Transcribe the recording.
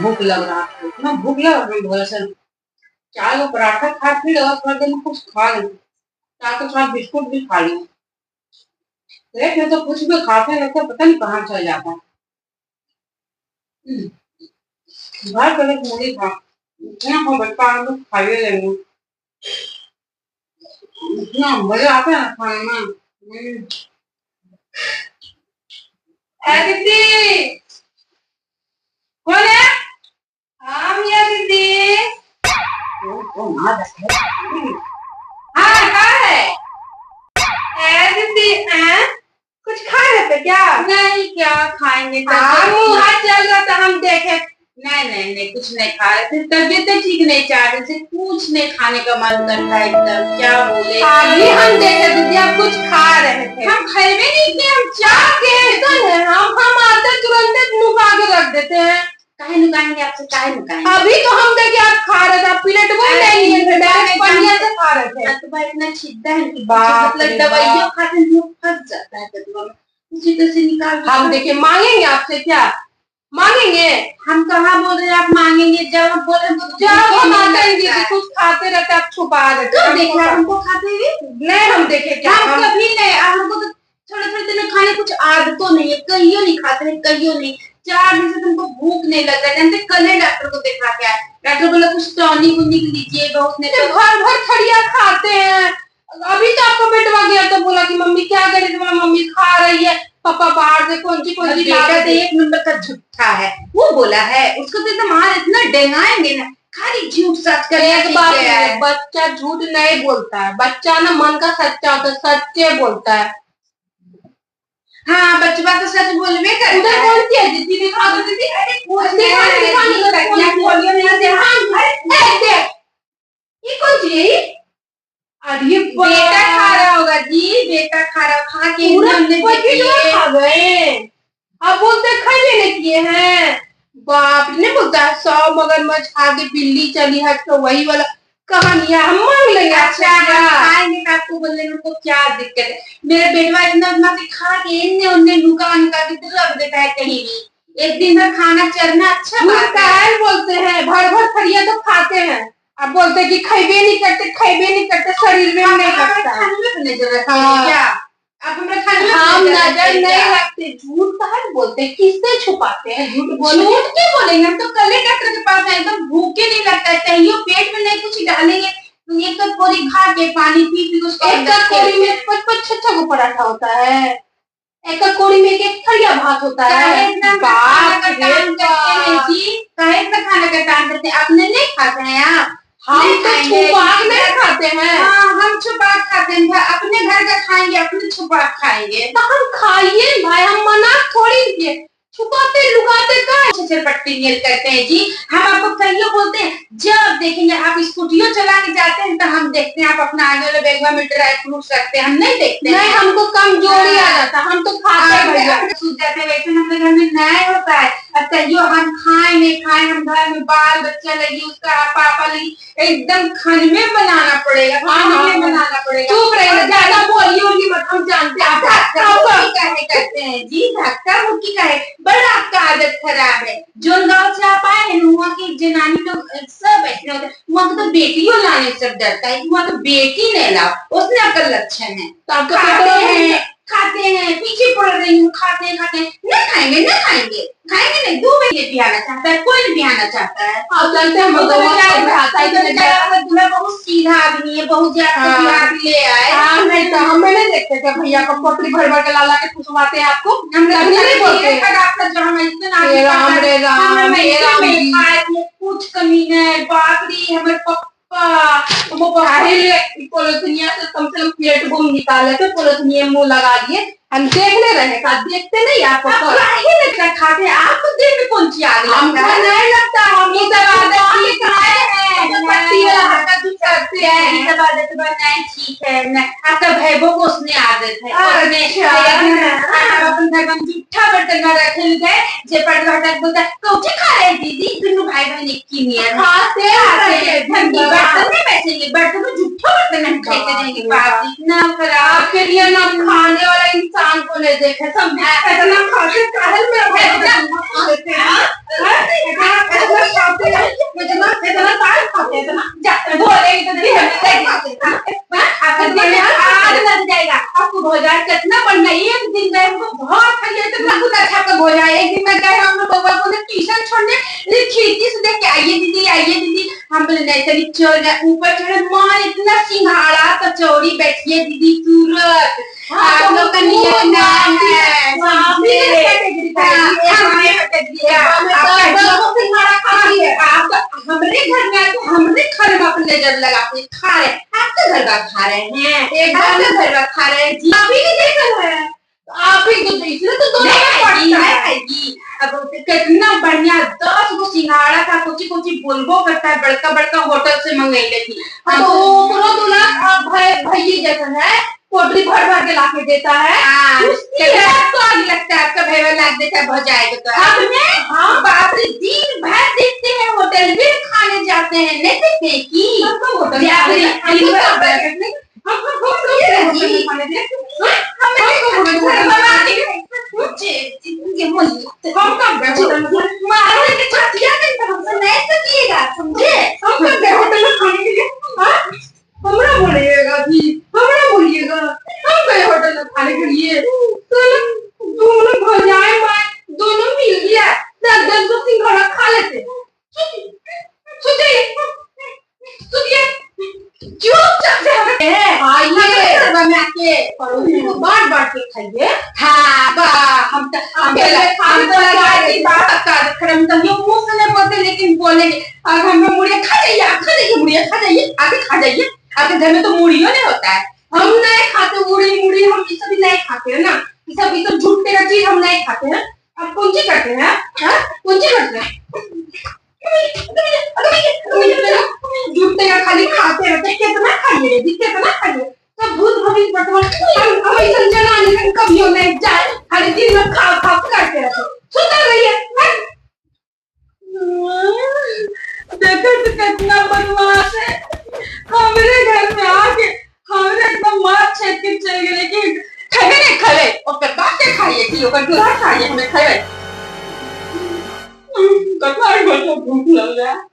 भूख लग रहा था, इतना भूख लग रहा था, बोला सर चाय को पराठा खा, फिर थोड़ा देर में कुछ खा लें, चाय के साथ बिस्कुट भी खा लें। पेट में तो कुछ भी खाते रहते, पता नहीं कहाँ चल जाता है। घर पहले मूली खा, इतना को बच्चा तो खा ही लेंगे, इतना मजा आता है ना खाने में। दीदी कौन है? हाँ मियाँ दीदी। हाँ कहाँ है दीदी? कुछ खा रहे थे क्या? नहीं, क्या खाएंगे, मुँह हाथ चल रहा था, हम देखे। नहीं नहीं नहीं, कुछ नहीं खा रहे थे, तबीयत ठीक नहीं, चाह रहे थे, कुछ नहीं खाने का मन करता है एकदम, क्या बोले। अभी हम देखे दीदी आप कुछ खा रहे थे, हम खाए भी नहीं थे, हम चाह के हम आते तुरंत नुका के रख देते हैं। काहे नुकाएंगे आपसे, काहे नुकाएंगे? अभी तो हम देखे आप खा रहे थे, प्लेट वो नहीं है, डायरेक्ट पनिया से खा रहे थे। तो भाई इतना छिद्दा है कि मतलब दवाइयां खाते हैं तो फंस जाता है कटवा में, उसी तरह से निकाल। हम देखे मांगेंगे आपसे क्या? मांगेंगे? हम कहाँ बोल रहे हैं आप मांगेंगे, जब हम बोले जब हम आते हैं कुछ खाते रहते आप छुपा देते। तो देखा हमको खाते हुए? नहीं हम देखे क्या, हम कभी नहीं, हमको तो थोड़े थोड़े दिन खाने कुछ आदतों नहीं है, कहियो नहीं खाते हैं, कहियो नहीं। 4 दिन से तुमको भूख नहीं लग रहा, जानते कल डॉक्टर को देखा क्या, डॉक्टर बोला कुछ टॉनिक उनिक लीजिए, बहुत नहीं भर भर खड़िया खाते हैं। अभी तो आपका बेटवा गया तो बोला कि मम्मी क्या करे, तो बोला मम्मी खा रही है, पापा बाहर से कौन सी बेटा तो 1 नंबर का झूठा है, वो बोला है, उसको तो एकदम आज इतना डेंगाएंगे ना, खाली झूठ सच कर। एक बात है, बच्चा झूठ नहीं बोलता है, बच्चा ना मन का सच्चा होता है, सच्चे बोलता है। हाँ बच्चा तो सच बोलवे करता है। उधर कौन सी है दीदी, दिखा दो दीदी। अरे ये कौन सी है? अरे बेटा खा रहा होगा जी, बेटा खा रहा, खा के खा गए। अब बोलते खाने नहीं किए हैं, बाप ने बोलता है 100 मगरमच्छ खा के बिल्ली चली है, तो वही वाला कहानियां हम मांग लेंगे। अच्छा खाएंगे तो आपको बोलने में तो क्या दिक्कत है? मेरे बेटवा इतना खा के इन्ने उन्ने नुका नुका के रख देता है कहीं भी, एक दिन भर खाना चरना अच्छा बात है। बोलते हैं भर भर खड़िया तो खाते हैं, अब बोलते कि खाइबे नहीं करते, शरीर में नहीं लगता, खाने जरूरत है क्या? अब हम नजर नहीं रखते, झूठ कहाँ बोलते, किससे छुपाते हैं झूठ क्यों बोलेंगे? हम तो कल ही डॉक्टर के पास एकदम भूखे नहीं लगता है, कहियो पेट में नहीं कुछ डालेंगे, तो एक कटोरी खा के पानी पी पी उसको, एक कटोरी में 5-5-6 को पराठा होता है, एक कटोरी में एक खड़िया भात होता है। इतना खाना का टाइम करते हैं जी, कहे इतना खाना का टाइम करते हैं, अपने नहीं खाते हैं आप? हम तो छुपा नहीं खाते हैं। हाँ हम छुपा खाते हैं, अपने घर का खाएंगे, अपने छुपा खाएंगे, तो हम खाइए भाई, हम मना थोड़ी किए, छुपाते लुकाते का पट्टी नियत करते हैं जी। हम आपको कहियो बोलते हैं, जब देखेंगे आप स्कूटियों चला के जाते हैं तो हम देखते हैं आप अपना आगे वाले बैग में ड्राई फ्रूट्स रखते हैं, हम नहीं देखते नहीं, हमको कमजोरी आ जाता, हम तो खाते भैया सूझ जाते, वैसे हमारे घर में नहीं होता है। अब कहियो हम खाए नहीं खाए, हम घर में बाल बच्चा लगी, उसका पापा लगी, एकदम खाने में बनाना पड़ेगा, खाने में बनाना पड़ेगा। चुप रहिए, ज्यादा बोलिए मत, हम जानते हैं काहे करते हैं जी, धक्का मुक्की काहे, बड़ा आपका आदत खराब है। जो गाँव से आप आए हैं वहाँ की जनानी लोग सब बैठे होते हैं, वहाँ तो बेटियों लाने सब डरता है, वहाँ तो बेटी नहीं लाओ, उसमें आपका लक्षण है। तो आपको खाते हैं पीछे पड़ रही हूँ, खाते हैं नहीं खाएंगे नहीं, 2 महीने बिहाना चाहता है, कोई नहीं बिहाना चाहता है। आप जानते हैं बहुत सीधा आदमी है, बहुत ज्यादा ले आए, नहीं तो हम नहीं देखते थे भैया को पोटली भर भर के ला के खुशवाते हैं आपको, हम नहीं बोलते कुछ कमी नहीं, बापरी हमारे पोलोथनिया से कम से कम प्लेट बम निकाले थे, पोलोथनिया मुंह लगा दिए, हम देखने रहे का, देखते नहीं आपको खाते, आपको देख में कौन सी आग लगता है? नहीं लगता, हम ये सब आदत नहीं ठीक है, आपका भैबो को उसने आदत है, अपने घर में जूठा बर्तन में रखे गए, जे पर्दा हटा के बोलता है कौची खा रहे दीदी दोनों भाई बहन एक की नियर खाते आते ठंडी बर्तन में बैठेंगे बर्तन में जूठा बर्तन में खाते रहेंगे बाप इतना खराब के लिए ना खाने वाला इंसान को नहीं देखे सब इतना खाते काहल में खाते इतना काहे खाते इतना बोले इतने खाते आपका दिन आज लग जाएगा आपको भोजन कितना बनना एक दिन गए हमको बहुत खाइए तो बहुत अच्छा का भोजन एक दिन में गए हम लोग बउआ को ट्यूशन छोड़ने खिड़की से देख के आइए दीदी हम बोले नहीं चली चल ऊपर चढ़े मां इतना सिंघाड़ा कचौड़ी बैठिए दीदी तुरंत आप लोग का नियम नाम है हमरे घर में तो हमरे घर में अपने नजर लगा के खा रहे आपके घर का खा रहे हैं एकदम घर का खा रहे हैं जी आप ही नहीं देख रहे हैं आप ही तो इसलिए तो दोनों में खाएगी अब कितना बढ़िया 10 गो सिंघाड़ा था कुछ बोलबो करता है बड़का बड़का होटल से मंगाई थी तो पूरा दूल्हा आप भैया जैसा है पोटली भर भर के लाके देता है तो आगे लगता है आपका भैया लाग देता है भजाएगा तो आपने बाप रे दिन भर देखते हैं होटल में खाने जाते हैं नहीं देखते की समझे हमरा बोलिएगा जी हमरा बोलिएगा हम गए होटल में खाने के लिए दोनों भजाए माए दोनों मिल गया 10 को सिंघाड़ा खा लेते सुनिए चुपचाप से हमें आइए में आके पड़ोसी को बांट के खाइए हाँ बा हम तो लगा दी बात कार्यक्रम तो ये मुंह से नहीं बोलते लेकिन बोलेंगे अब हम मुड़िया खा जाइए मुड़िया खा जाइए आगे खा जाइए आपके घर में तो मुड़ियो नहीं होता है हम नहीं खाते मुड़ी हम ये सब नहीं खाते हैं ना ये सब झूठे का चीज हम नहीं खाते हैं अब कौन सी करते हैं कौन सी करते हैं झूठे का खाली खाते रहते कितना खाइए कितना खाइए सब भूत भविष्य वर्तमान हम ऐसा जनाने कभी नहीं जाए हर दिन में खा करते रहते सुनते रहिए देखो तो कितना बदमाश है हमारे घर में आके हमारे एकदम मार छेद के चल गए कि खाए नहीं खाए और फिर बातें खाइए कि ओकर दूल्हा खाइए हमें खाए कतना को भूख लग रहा है